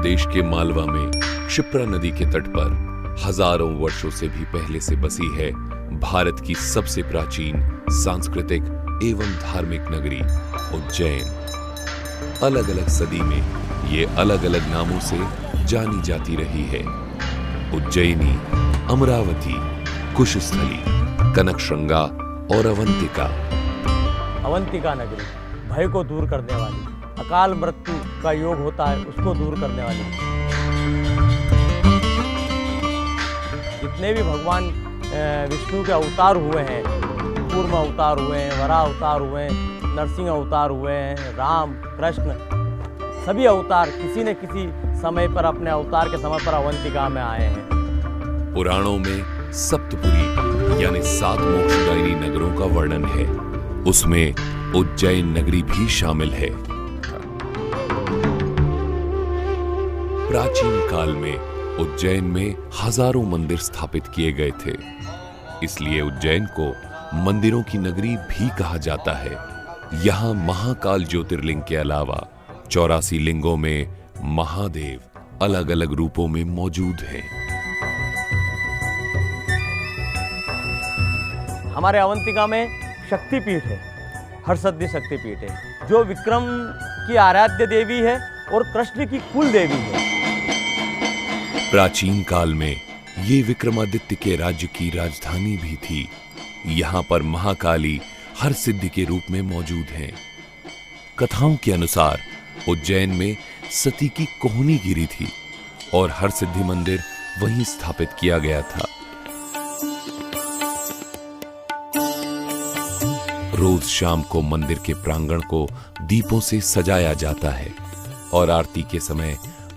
प्रदेश के मालवा में क्षिप्रा नदी के तट पर हजारों वर्षों से भी पहले से बसी है भारत की सबसे प्राचीन सांस्कृतिक एवं धार्मिक नगरी उज्जैन। अलग अलग सदी में ये अलग अलग नामों से जानी जाती रही है। उज्जैनी, अमरावती, कुशस्थली, कनकश्रृंगा और अवंतिका। अवंतिका नगरी भय को दूर करने वाली, अकाल मृत्यु का योग होता है उसको दूर करने वाली। जितने भी भगवान विष्णु के अवतार हुए हैं, कूर्म अवतार हुए हैं, वराह अवतार हुए हैं, नरसिंह अवतार हुए हैं, राम, कृष्ण, सभी अवतार किसी न किसी समय पर अपने अवतार के समय पर अवंतिका में आए हैं। पुराणों में सप्तपुरी यानी 7 मोक्षदायिनी नगरों का वर्णन है, उसमें उज्जैन नगरी भी शामिल है। प्राचीन काल में उज्जैन में हजारों मंदिर स्थापित किए गए थे, इसलिए उज्जैन को मंदिरों की नगरी भी कहा जाता है। यहाँ महाकाल ज्योतिर्लिंग के अलावा 84 लिंगों में महादेव अलग अलग रूपों में मौजूद हैं। हमारे अवंतिका में शक्तिपीठ है, हरसिद्धि शक्तिपीठ है, जो विक्रम की आराध्य देवी है और कृष्ण की कुल देवी है। प्राचीन काल में ये विक्रमादित्य के राज्य की राजधानी भी थी। यहाँ पर महाकाली हरसिद्धि के रूप में मौजूद हैं। कथाओं के अनुसार उज्जैन में सती की कोहनी गिरी थी और हरसिद्धि मंदिर वहीं स्थापित किया गया था। रोज शाम को मंदिर के प्रांगण को दीपों से सजाया जाता है और आरती के समय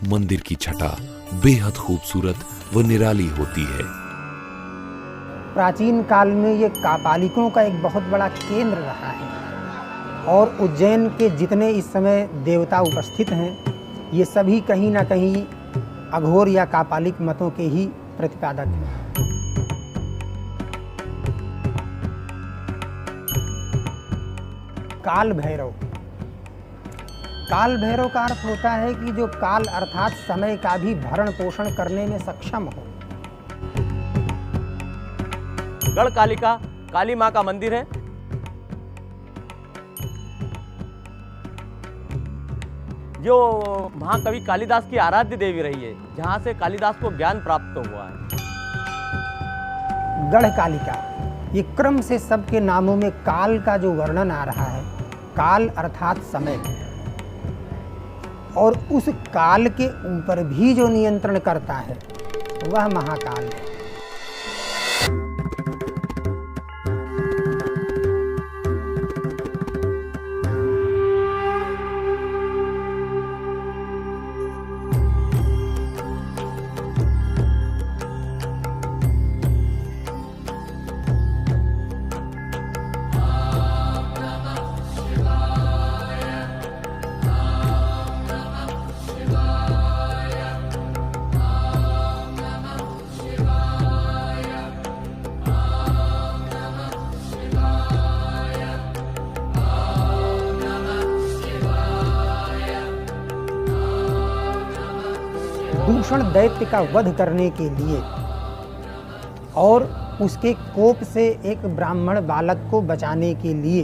मंदिर की छटा बेहद खूबसूरत व निराली होती है। प्राचीन काल में ये कापालिकों का एक बहुत बड़ा केंद्र रहा है और उज्जैन के जितने इस समय देवता उपस्थित हैं, ये सभी कहीं ना कहीं अघोर या कापालिक मतों के ही प्रतिपादक हैं। काल भैरव, काल भैरव का अर्थ होता है कि जो काल अर्थात समय का भी भरण पोषण करने में सक्षम हो। गढ़कालिका काली मां का मंदिर है, जो महाकवि कालिदास की आराध्य देवी रही है, जहां से कालिदास को ज्ञान प्राप्त हुआ है। गढ़कालिका, ये क्रम से सबके नामों में काल का जो वर्णन आ रहा है, काल अर्थात समय, और उस काल के ऊपर भी जो नियंत्रण करता है वह महाकाल है। दूषण दैत्य का वध करने के लिए और उसके कोप से एक ब्राह्मण बालक को बचाने के लिए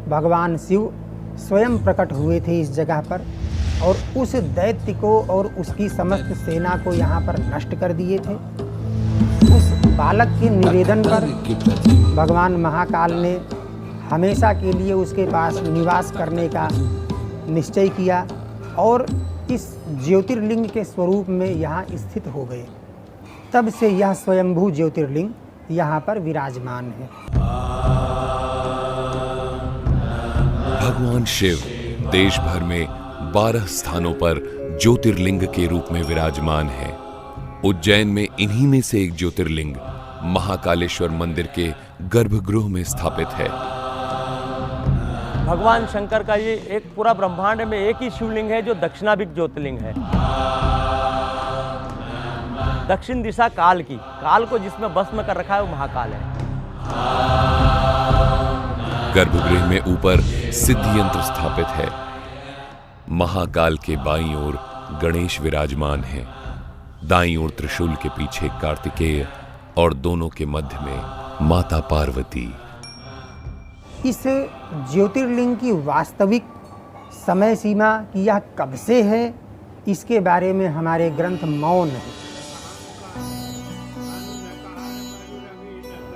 भगवान शिव स्वयं प्रकट हुए थे इस जगह पर और उस दैत्य को और उसकी समस्त सेना को यहाँ पर नष्ट कर दिए थे। उस बालक के निवेदन पर भगवान महाकाल ने हमेशा के लिए उसके पास निवास करने का निश्चय किया और इस ज्योतिर्लिंग के स्वरूप में यहाँ स्थित हो गए। तब से यह स्वयंभू ज्योतिर्लिंग यहाँ पर विराजमान है। भगवान शिव देश भर में 12 स्थानों पर ज्योतिर्लिंग के रूप में विराजमान है। उज्जैन में इन्हीं में से एक ज्योतिर्लिंग महाकालेश्वर मंदिर के गर्भगृह में स्थापित है। भगवान शंकर का ये एक पूरा ब्रह्मांड में एक ही शिवलिंग है जो दक्षिणाभिमुख ज्योतिर्लिंग है। दक्षिण दिशा काल की, काल को जिसमें भस्म कर रखा है वो महाकाल है। गर्भगृह में ऊपर सिद्धि यंत्र स्थापित है। महाकाल के बाईं ओर गणेश विराजमान हैं। दाईं ओर त्रिशूल के पीछे कार्तिकेय और दोनों के मध्य में माता पार्वती। इस ज्योतिर्लिंग की वास्तविक समय सीमा कि यह कब से है, इसके बारे में हमारे ग्रंथ मौन है।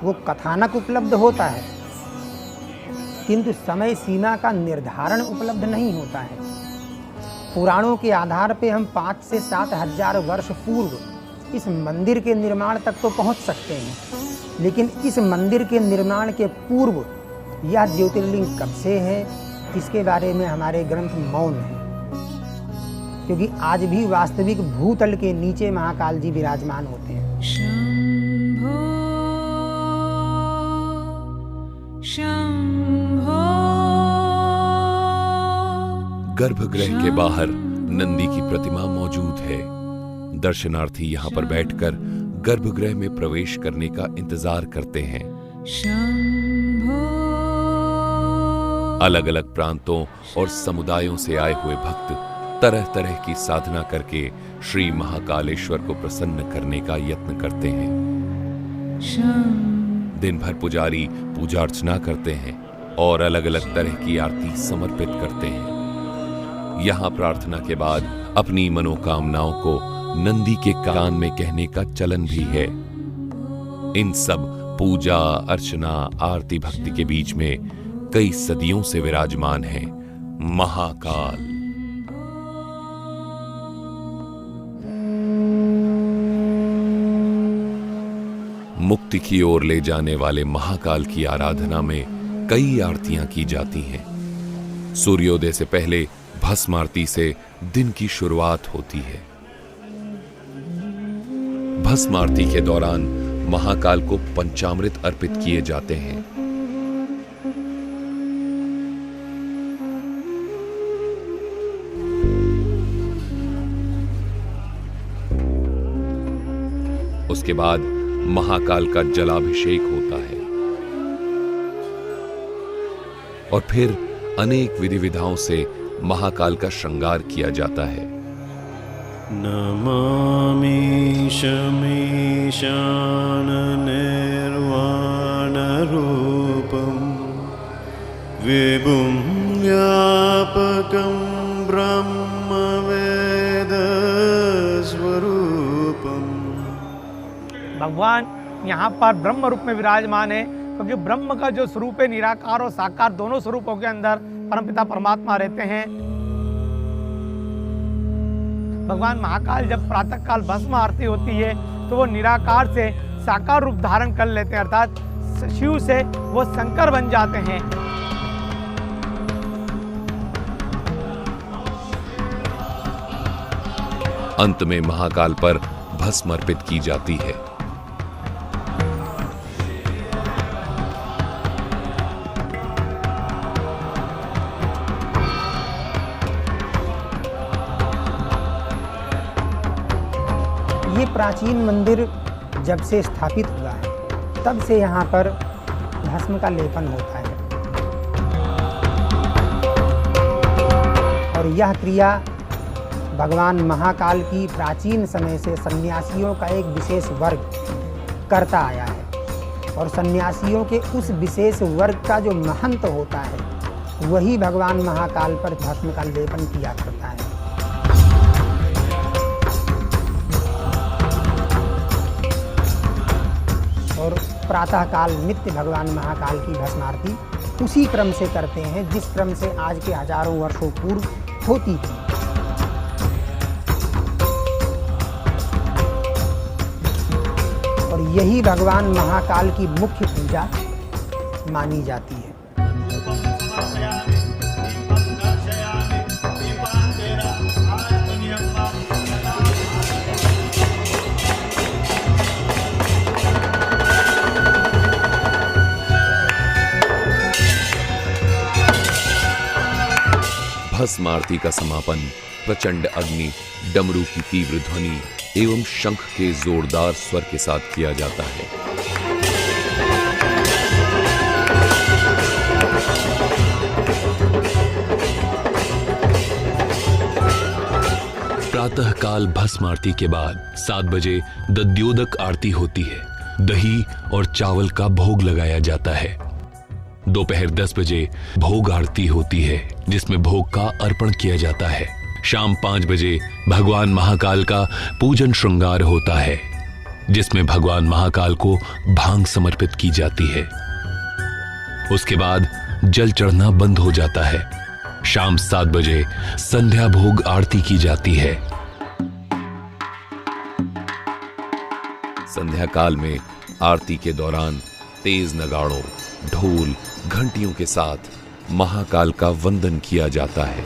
वो कथानक उपलब्ध होता है, किंतु समय सीमा का निर्धारण उपलब्ध नहीं होता है। पुराणों के आधार पे हम 5 से 7 हजार वर्ष पूर्व इस मंदिर के निर्माण तक तो पहुंच सकते हैं, लेकिन इस मंदिर के निर्माण के पूर्व यह ज्योतिर्लिंग कब से है, इसके बारे में हमारे ग्रंथ मौन है। क्योंकि आज भी वास्तविक भूतल के नीचे महाकाल जी विराजमान होते हैं। गर्भगृह के बाहर नंदी की प्रतिमा मौजूद है। दर्शनार्थी यहाँ पर बैठकर गर्भगृह में प्रवेश करने का इंतजार करते हैं। अलग अलग प्रांतों और समुदायों से आए हुए भक्त तरह तरह की साधना करके श्री महाकालेश्वर को प्रसन्न करने का यत्न करते हैं। दिन भर पुजारी पूजा अर्चना करते हैं और अलग अलग तरह की आरती समर्पित करते हैं। यहाँ प्रार्थना के बाद अपनी मनोकामनाओं को नंदी के कान में कहने का चलन भी है। इन सब पूजा अर्चना आरती भक्ति के बीच में कई सदियों से विराजमान है महाकाल। मुक्ति की ओर ले जाने वाले महाकाल की आराधना में कई आरतियां की जाती हैं। सूर्योदय से पहले भस्म आरती से दिन की शुरुआत होती है। भस्म आरती के दौरान महाकाल को पंचामृत अर्पित किए जाते हैं। उसके बाद महाकाल का जलाभिषेक होता है और फिर अनेक विधि विधाओं से महाकाल का श्रृंगार किया जाता है। नमामि शमीशान निर्वाण रूपम विभुं व्यापकं ब्रह्म वेद स्वरूपम। भगवान यहाँ पर ब्रह्म रूप में विराजमान है, क्योंकि ब्रह्म का जो स्वरूप है निराकार और साकार दोनों स्वरूपों के अंदर परमपिता परमात्मा रहते हैं। भगवान महाकाल जब प्रातः काल भस्म आरती होती है तो वो निराकार से साकार रूप धारण कर लेते हैं, अर्थात शिव से वो शंकर बन जाते हैं। अंत में महाकाल पर भस्म अर्पित की जाती है। ये प्राचीन मंदिर जब से स्थापित हुआ है तब से यहाँ पर भस्म का लेपन होता है और यह क्रिया भगवान महाकाल की प्राचीन समय से सन्यासियों का एक विशेष वर्ग करता आया है और सन्यासियों के उस विशेष वर्ग का जो महंत होता है वही भगवान महाकाल पर भस्म का लेपन किया करता है। और प्रातःकाल नित्य भगवान महाकाल की भस्म आरती उसी क्रम से करते हैं जिस क्रम से आज के हजारों वर्षों पूर्व होती थी। और यही भगवान महाकाल की मुख्य पूजा मानी जाती है। भस्म आरती का समापन प्रचंड अग्नि, डमरू की तीव्र ध्वनि एवं शंख के जोरदार स्वर के साथ किया जाता है। प्रातः काल भस्म आरती के बाद 7 बजे दध्योदक आरती होती है। दही और चावल का भोग लगाया जाता है। दोपहर 10 बजे भोग आरती होती है, जिसमें भोग का अर्पण किया जाता है। शाम 5 बजे भगवान महाकाल का पूजन श्रृंगार होता है, जिसमें भगवान महाकाल को भांग समर्पित की जाती है। उसके बाद जल चढ़ना बंद हो जाता है। शाम 7 बजे संध्या भोग आरती की जाती है। संध्या काल में आरती के दौरान तेज नगाड़ों, ढोल, घंटियों के साथ महाकाल का वंदन किया जाता है।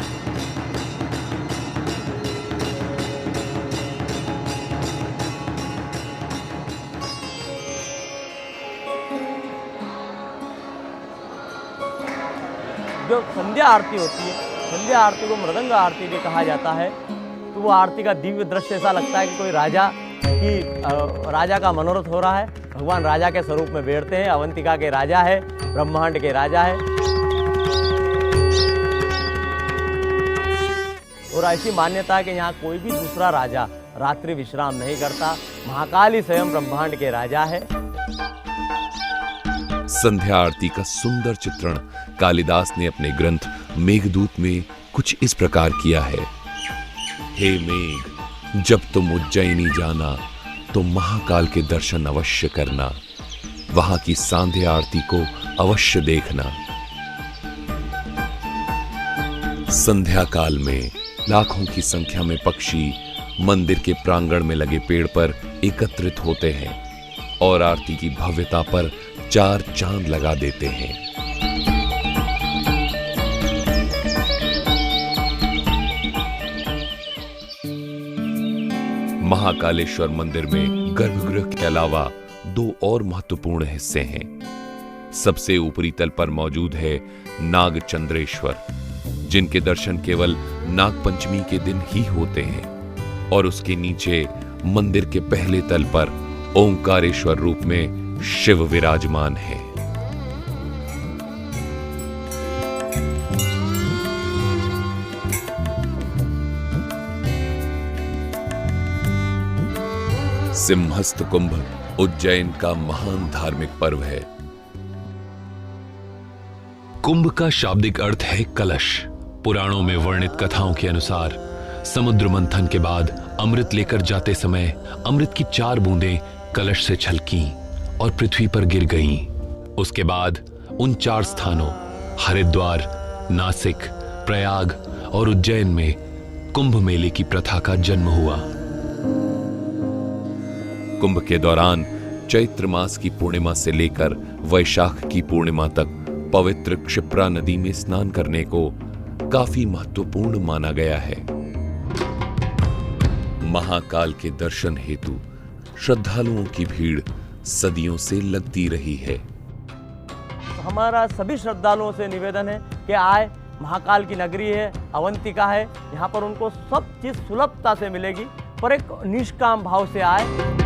जो संध्या आरती होती है, संध्या आरती को मृदंग आरती भी कहा जाता है। तो वो आरती का दिव्य दृश्य ऐसा लगता है कि कोई राजा का मनोरथ हो रहा है। भगवान राजा के स्वरूप में बैठते हैं। अवंतिका के राजा है, ब्रह्मांड के राजा है। और ऐसी मान्यता है कि यहाँ कोई भी दूसरा राजा रात्रि विश्राम नहीं करता। महाकाल ही स्वयं ब्रह्मांड के राजा है। संध्या आरती का सुंदर चित्रण कालिदास ने अपने ग्रंथ मेघदूत में कुछ इस प्रकार किया है। हे मेघ, जब तुम उज्जैनी जाना तो महाकाल के दर्शन अवश्य करना, वहां की संध्या आरती को अवश्य देखना। संध्या काल में लाखों की संख्या में पक्षी मंदिर के प्रांगण में लगे पेड़ पर एकत्रित होते हैं और आरती की भव्यता पर 4 चांद लगा देते हैं। महाकालेश्वर मंदिर में गर्भगृह के अलावा 2 और महत्वपूर्ण हिस्से हैं। सबसे ऊपरी तल पर मौजूद है नागचंद्रेश्वर, जिनके दर्शन केवल नागपंचमी के दिन ही होते हैं, और उसके नीचे मंदिर के पहले तल पर ओंकारेश्वर रूप में शिव विराजमान है। सिंहस्थ कुंभ उज्जैन का महान धार्मिक पर्व है। कुंभ का शाब्दिक अर्थ है कलश। पुराणों में वर्णित कथाओं के अनुसार समुद्र मंथन के बाद अमृत लेकर जाते समय अमृत की 4 बूंदें कलश से छलकीं और पृथ्वी पर गिर गईं। उसके बाद उन 4 स्थानों हरिद्वार, नासिक, प्रयाग और उज्जैन में कुंभ मेले की प्रथा का जन्म हुआ। कुंभ के दौरान चैत्र मास की पूर्णिमा से लेकर वैशाख की पूर्णिमा तक पवित्र क्षिप्रा नदी में स्नान करने को काफी महत्वपूर्ण माना गया है। महाकाल के दर्शन हेतु श्रद्धालुओं की भीड़ सदियों से लगती रही है। हमारा सभी श्रद्धालुओं से निवेदन है कि आए, महाकाल की नगरी है, अवंतिका है, यहाँ पर उनको सब चीज सुलभता से मिलेगी, पर एक निष्काम भाव से आए।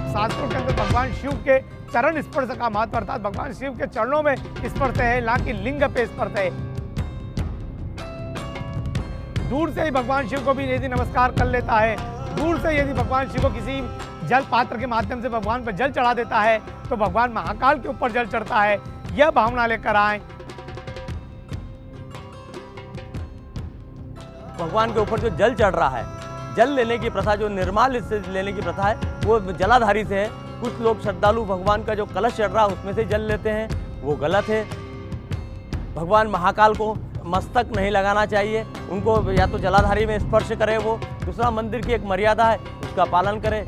शास्त्रों के अंदर भगवान शिव के चरण स्पर्श का महत्व, अर्थात भगवान शिव के चरणों में स्पर्श है, ना कि लिंग पे स्पर्श है। दूर से ही भगवान शिव को भी यदि नमस्कार कर लेता है, दूर से यदि भगवान शिव को किसी जल पात्र के माध्यम से भगवान पर जल चढ़ा देता है, तो भगवान महाकाल के ऊपर जल चढ़ता है। यह भावना लेकर आए। भगवान के ऊपर जो जल चढ़ रहा है, जल लेने की प्रथा, जो निर्माल से लेने की प्रथा है, वो जलाधारी से है। कुछ लोग श्रद्धालु भगवान का जो कलश चढ़ रहा है उसमें से जल लेते हैं, वो गलत है। भगवान महाकाल को मस्तक नहीं लगाना चाहिए, उनको या तो जलाधारी में स्पर्श करे वो। दूसरा, मंदिर की एक मर्यादा है, उसका पालन करें।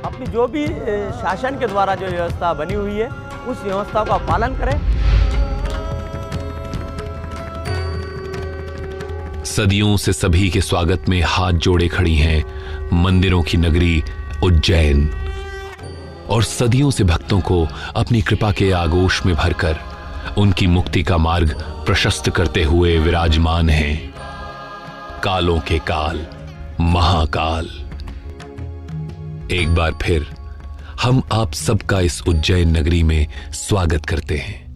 अपनी जो भी शासन के द्वारा जो व्यवस्था बनी हुई है, उस व्यवस्था का पालन करें। सदियों से सभी के स्वागत में हाथ जोड़े खड़ी हैं मंदिरों की नगरी उज्जैन, और सदियों से भक्तों को अपनी कृपा के आगोश में भरकर उनकी मुक्ति का मार्ग प्रशस्त करते हुए विराजमान हैं कालों के काल महाकाल। एक बार फिर हम आप सबका इस उज्जैन नगरी में स्वागत करते हैं।